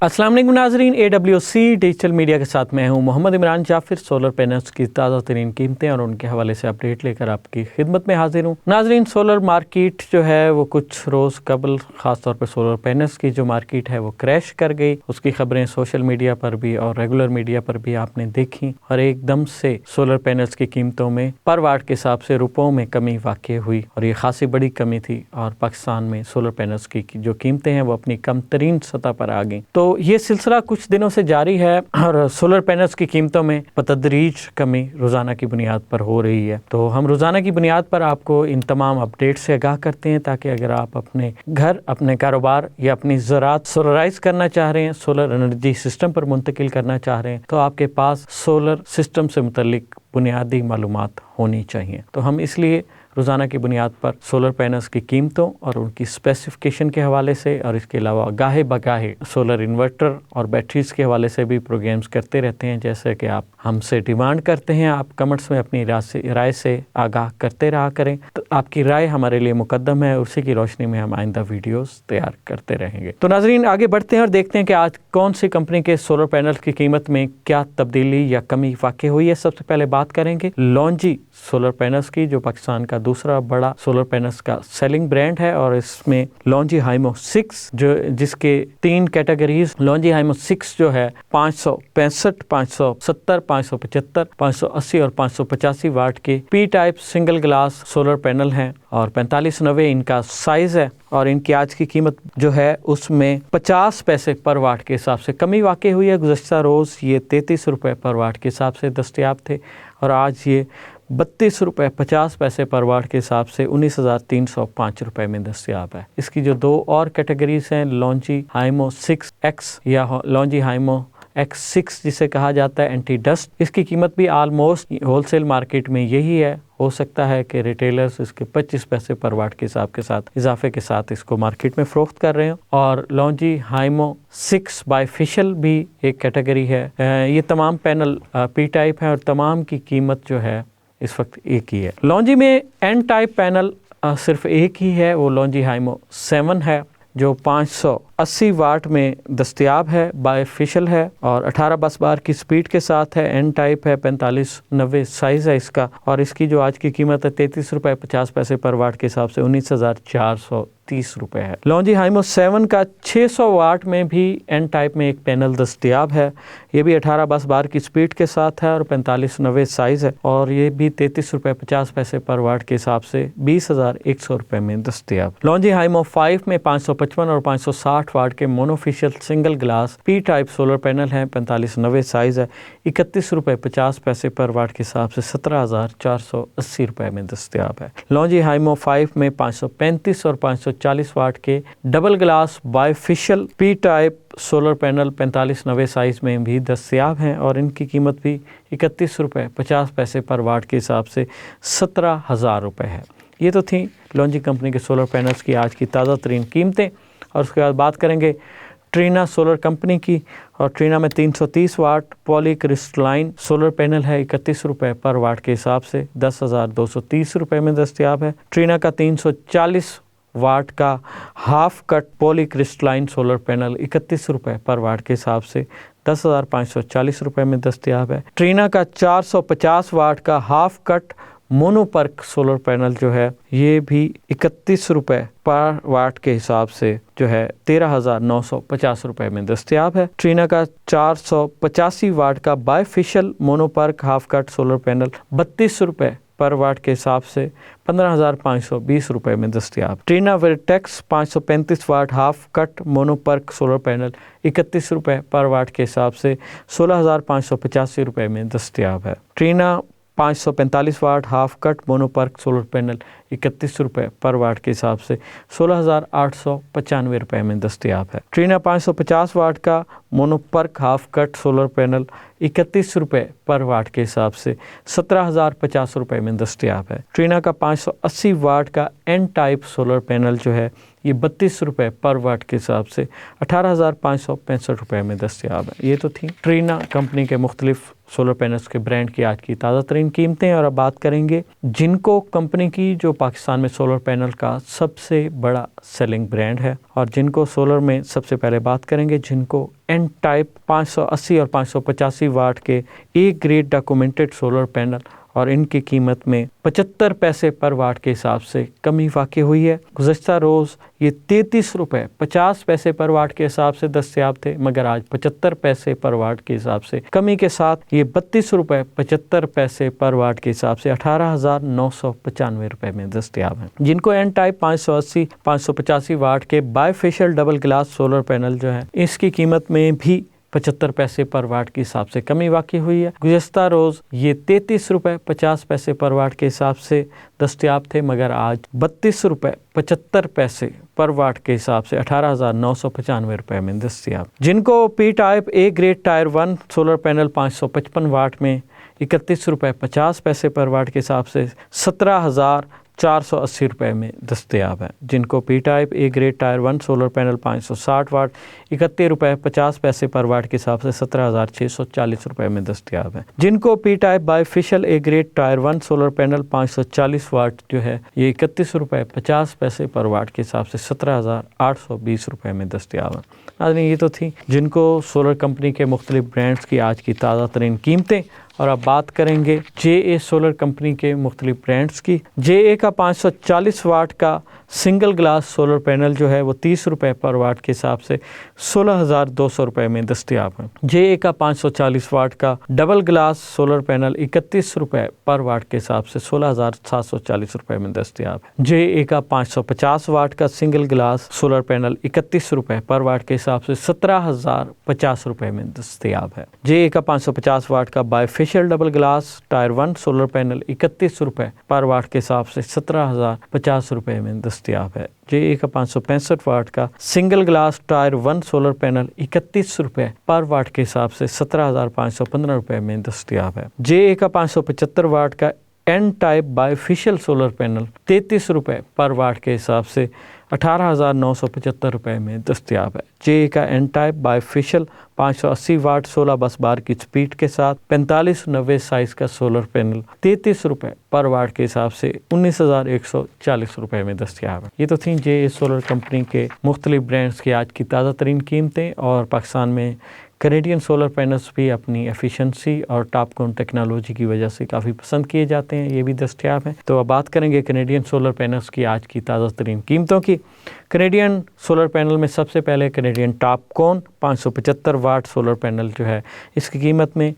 अस्सलाम वालेकुम नाज़रीन, AWC डिजिटल मीडिया के साथ मैं हूं मोहम्मद इमरान जाफिर। सोलर पैनल्स की ताज़ा तरीन कीमतें और उनके हवाले से अपडेट लेकर आपकी खिदमत में हाजिर हूं। नाज़रीन, सोलर मार्केट जो है वो कुछ रोज़ कबल ख़ासतौर पर सोलर पैनल्स की जो मार्केट है वो क्रैश कर गई। उसकी खबरें सोशल मीडिया पर भी और रेगुलर मीडिया पर भी आपने देखी और एकदम से सोलर पैनल्स की कीमतों में पर वाट के हिसाब से रुपयों में कमी वाक़ई हुई और ये खासी बड़ी कमी थी और पाकिस्तान में सोलर पैनल्स की जो कीमतें हैं वो अपनी कम तरीन सतह पर आ गई। तो ये सिलसिला कुछ दिनों से जारी है और सोलर पैनल्स की कीमतों में बतदरीज कमी रोज़ाना की बुनियाद पर हो रही है। तो हम रोज़ाना की बुनियाद पर आपको इन तमाम अपडेट से आगाह करते हैं ताकि अगर आप अपने घर, अपने कारोबार या अपनी ज़राअत सोलराइज करना चाह रहे हैं, सोलर एनर्जी सिस्टम पर मुंतकिल करना चाह रहे हैं, तो आपके पास सोलर सिस्टम से मुतल्लिक बुनियादी मालूमात होनी चाहिए। तो हम इसलिए रोज़ाना की बुनियाद पर सोलर पैनल्स की कीमतों और उनकी स्पेसिफिकेशन के हवाले से और इसके अलावा गाहे बगाहे सोलर इन्वर्टर और बैटरीज़ के हवाले से भी प्रोग्राम्स करते रहते हैं। जैसे कि आप हमसे डिमांड करते हैं, आप कमेंट्स में अपनी राय से आगाह करते रहा करें। तो आपकी राय हमारे लिए मुकद्दम है, उसी की रोशनी में हम आइंदा वीडियोस तैयार करते रहेंगे। तो नाज़रीन, आगे बढ़ते हैं और देखते हैं कि आज कौन सी कंपनी के सोलर पैनल की कीमत में क्या तब्दीली या कमी वाक़ई हुई है। सबसे पहले बात करेंगे लॉन्जी सोलर पैनल्स की, जो पाकिस्तान का दूसरा बड़ा सोलर पैनल्स का सेलिंग ब्रांड है और इसमें लॉन्जी हाइमो 6 जिसके 3 कैटेगरीज लॉन्जी हाइमो 6 जो है 565, 570, 575, 580 और 585 वाट के P type single glass solar panel हैं और 4590 इनका साइज है और इनकी आज की कीमत जो है उसमें 50 पैसे पर वाट के हिसाब से कमी वाक़ई हुई है। गुज़श्ता रोज़ ये 33 रुपये पर वाट के हिसाब से दस्तयाब थे और आज ये 32 रुपये 50 पैसे पर वाट के हिसाब से 19,305 रुपये में दस्तयाब है। इसकी जो 2 और कैटेगरीज हैं, लॉन्जी हाइमो 6X या लॉन्जी हाइमो X6 जिसे कहा जाता है एंटी डस्ट, इसकी कीमत भी आलमोस्ट होलसेल मार्केट में यही है। हो सकता है कि रिटेलर्स इसके 25 पैसे पर वाट के हिसाब के साथ इजाफे के साथ इसको मार्केट में फ़रोख्त कर रहे हैं। और लॉन्जी हाइमो 6 बायफेशियल भी एक कैटेगरी है। ये तमाम पैनल पी टाइप हैं और तमाम की कीमत जो है इस वक्त एक ही है। लॉन्जी में एन टाइप पैनल सिर्फ एक ही है, वो लॉन्जी हाइमो 7 है जो 580 वाट में दस्तयाब है, बायफेशियल है और 18 बस बार की स्पीड के साथ है। एन टाइप है, 4590 साइज़ है इसका और इसकी जो आज की कीमत है 33 रुपये 50 पैसे पर वाट के हिसाब से 19,430 रुपये है। लॉन्जी हाइमो 7 का 600 वाट में भी एन टाइप में एक पैनल दस्तयाब है। ये भी 18 बस बार की स्पीड के साथ है और 4590 साइज़ है और ये भी 33 रुपये 50 पैसे पर वाट के हिसाब से 20,100 रुपये में दस्तयाब। लॉन्जी हाइमो 5 में 555 और 560 वाट के monofacial single glass P type solar panel हैं, 4590 साइज़ है, 31 रुपये 50 पैसे पर वाट के हिसाब से 17,480 रुपये में दस्तयाब है। लॉन्जी हाइमो 5 में 535 और 540 वाट के double glass bifacial P type solar panel 4590 size में भी दस्तयाब हैं और इनकी कीमत भी 31 रुपये 50 पैसे पर वाट के हिसाब से 17,000 रुपये है। ये तो थी लॉन्जी कंपनी के सोलर पैनल्स की आज की ताज़ा तरीन कीमतें। और उसके बाद बात करेंगे ट्रीना सोलर कंपनी की और ट्रीना में 330 वाट पॉली क्रिस्टलाइन सोलर पैनल है, 31 रुपये पर वाट के हिसाब से 10,230 रुपये में दस्तयाब है। ट्रीना का 340 वाट का half cut poly crystalline solar panel 31 रुपये पर वाट के हिसाब से 10,540 रुपये में दस्तयाब है। ट्रीना का 450 वाट का half cut monoperc solar panel जो है ये भी 31 रुपये पर वाट के हिसाब से जो है 13,950 रुपये में दस्तयाब है। ट्रीना का 485 वाट का bifacial mono PERC half cut solar panel 32 रुपये पर वाट के हिसाब से 15,520 रुपये में दस्तयाब। Trina Vertex 535 watt half cut monoperc solar panel 31 रुपये पर वाट के हिसाब से 16,585 रुपये में दस्तयाब है। Trina 545 watt half cut monoperc solar panel 31 रुपये पर वाट के हिसाब से 16,895 रुपये में दस्तयाब है। ट्रीना 550 वाट का mono PERC half cut solar panel 31 रुपये पर वाट के हिसाब से 17,050 रुपये में दस्तयाब है। ट्रीना का 580 वाट का एन टाइप सोलर पैनल जो है ये 32 रुपये पर वाट के हिसाब से 18,565 रुपये में दस्तयाब है। ये तो थी ट्रीना कंपनी के मुख्तलिफ سولر پینلز کے برانڈ کی آج کی تازہ ترین قیمتیں، اور اب بات کریں گے جنکو کمپنی کی، جو پاکستان میں سولر پینل کا سب سے بڑا سیلنگ برانڈ ہے۔ اور جنکو سولر میں سب سے پہلے بات کریں گے جنکو این ٹائپ 580 اور 585 واٹ کے A grade documented solar panel, اور ان کی قیمت میں 75 پیسے پر واٹ کے حساب سے کمی واقع ہوئی ہے۔ گزشتہ روز یہ 33 روپے 50 پیسے پر واٹ کے حساب سے دستیاب تھے، مگر آج 75 پیسے پر واٹ کے حساب سے کمی کے ساتھ یہ 32 روپے 75 پیسے پر واٹ کے حساب سے 18,995 روپے میں دستیاب ہیں۔ جنکو این ٹائپ 580 585 واٹ کے by facial double glass solar panel جو ہے، اس کی قیمت میں بھی 75 پیسے پر واٹ کے حساب سے کمی واقع ہوئی ہے۔ گزشتہ روز یہ 33 روپے 50 پیسے پر واٹ کے حساب سے دستیاب تھے، مگر آج 32 روپے 75 پیسے پر واٹ کے حساب سے 18,995 روپے میں دستیاب۔ Jinko P type A grade tier 1 solar panel 555 watt میں 31 روپے 50 پیسے پر واٹ کے حساب سے 17,480 روپے میں دستیاب ہے۔ Jinko P type A grade tier 1 solar panel 560 watt 31 روپے 50 پیسے پر واٹ کے حساب سے 17,640 روپے میں دستیاب ہے۔ Jinko P type bifacial A grade tier 1 solar panel 540 watt جو ہے، یہ 31 روپے 50 پیسے پر واٹ کے حساب سے 17,820 روپے میں دستیاب ہے۔ ناظرین، یہ تو تھی جنکو سولر کمپنی کے مختلف برانڈز کی آج کی تازہ ترین قیمتیں، اور اب بات کریں گے جے اے سولر کمپنی کے مختلف برانڈز کی۔ جے اے کا 540 واٹ کا سنگل گلاس سولر پینل جو ہے وہ 30 روپے پر واٹ کے حساب سے 16,200 روپے میں دستیاب ہے۔ جے اے کا 540 واٹ کا ڈبل گلاس سولر پینل 31 روپے پر واٹ کے حساب سے 16,740 روپے میں دستیاب ہے۔ جے اے کا 550 واٹ کا سنگل گلاس سولر پینل 31 روپے پر واٹ کے حساب سے 17,050 روپے میں دستیاب ہے۔ جے اے کا 550 واٹ کا bifacial double glass tier 1 solar panel 31 روپے پر واٹ کے حساب سے 17,050 روپے میں دستیاب ہے۔ جے اے کا 565 واٹ کا single glass tier 1 solar panel 31 روپے پر واٹ کے حساب سے 17,515 روپے میں دستیاب ہے۔ جے اے کا 575 واٹ کا N type bifacial solar panel 33 روپے پر واٹ کے حساب سے 18,975 روپے میں دستیاب ہے۔ جے اے کا N type bifacial 580 watt 16 بس بار کی سپیڈ کے ساتھ 4590 سائز کا سولر پینل 33 روپے پر واٹ کے حساب سے 19,140 روپے میں دستیاب ہے۔ یہ تو تھیں جے اے سولر کمپنی کے مختلف برانڈز کی آج کی تازہ ترین قیمتیں، اور پاکستان میں کینیڈین سولر پینلز بھی اپنی ایفیشنسی اور ٹاپ کون ٹیکنالوجی کی وجہ سے کافی پسند کیے جاتے ہیں، یہ بھی دستیاب ہیں۔ تو اب بات کریں گے کینیڈین سولر پینلز کی آج کی تازہ ترین قیمتوں کی۔ کینیڈین سولر پینل میں سب سے پہلے کینیڈین ٹاپ کون 575 واٹ سولر پینل جو ہے، اس کی قیمت میں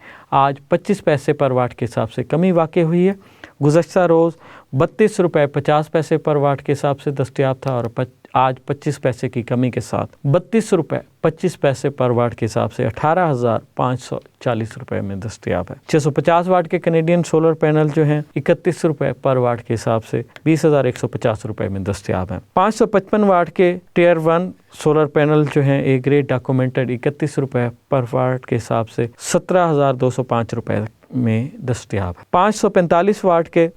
آج 25 پیسے پر واٹ کے حساب سے کمی واقع ہوئی ہے۔ گزشتہ روز 32 روپے 50 پیسے پر واٹ کے حساب سے دستیاب تھا، اور آج 25 پیسے کی کمی کے ساتھ 32 روپے 25 پیسے پر واٹ کے حساب سے 18,540 روپے میں دستیاب ہے۔ 650 واٹ کے کینیڈین سولر پینل جو ہیں 31 روپے پر واٹ کے حساب سے 20,150 روپے میں دستیاب ہیں۔ 555 واٹ کے ٹیئر 1 سولر پینل جو ہیں اے گریڈ ڈاکومنٹڈ 31 روپے پر واٹ کے حساب سے 17,205 روپے میں دستیاب ہے۔ 545 واٹ کے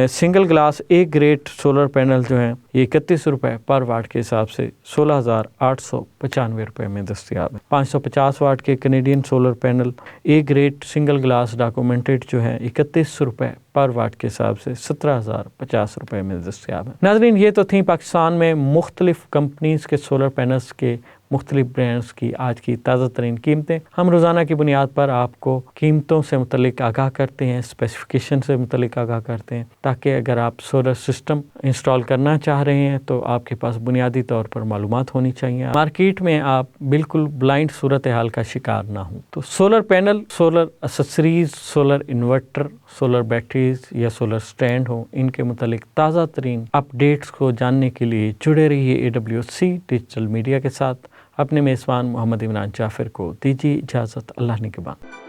single glass A grade solar panel جو ہیں یہ 31 روپے پر واٹ کے حساب سے 16,895 روپے میں دستیاب ہے۔ 550 واٹ کے Canadian solar panel A grade single glass documented جو ہیں 31 روپے پر واٹ کے حساب سے 17,050 روپے میں دستیاب ہے۔ ناظرین، یہ تو تھیں پاکستان میں مختلف کمپنیز کے سولر پینلز کے مختلف برانڈز کی آج کی تازہ ترین قیمتیں۔ ہم روزانہ کی بنیاد پر آپ کو قیمتوں سے متعلق آگاہ کرتے ہیں، اسپیسیفکیشن سے متعلق آگاہ کرتے ہیں، تاکہ اگر آپ سولر سسٹم انسٹال کرنا چاہ رہے ہیں تو آپ کے پاس بنیادی طور پر معلومات ہونی چاہیے، مارکیٹ میں آپ بالکل بلائنڈ صورتحال کا شکار نہ ہوں۔ تو solar panel, solar accessories, solar inverter, solar batteries یا سولر سٹینڈ ہوں، ان کے متعلق تازہ ترین اپڈیٹس کو جاننے کے لیے جڑے رہیے AWC ڈیجیٹل میڈیا کے ساتھ۔ اپنے میزبان محمد عمران جعفر کو دیجیے اجازت، اللہ نگہبان۔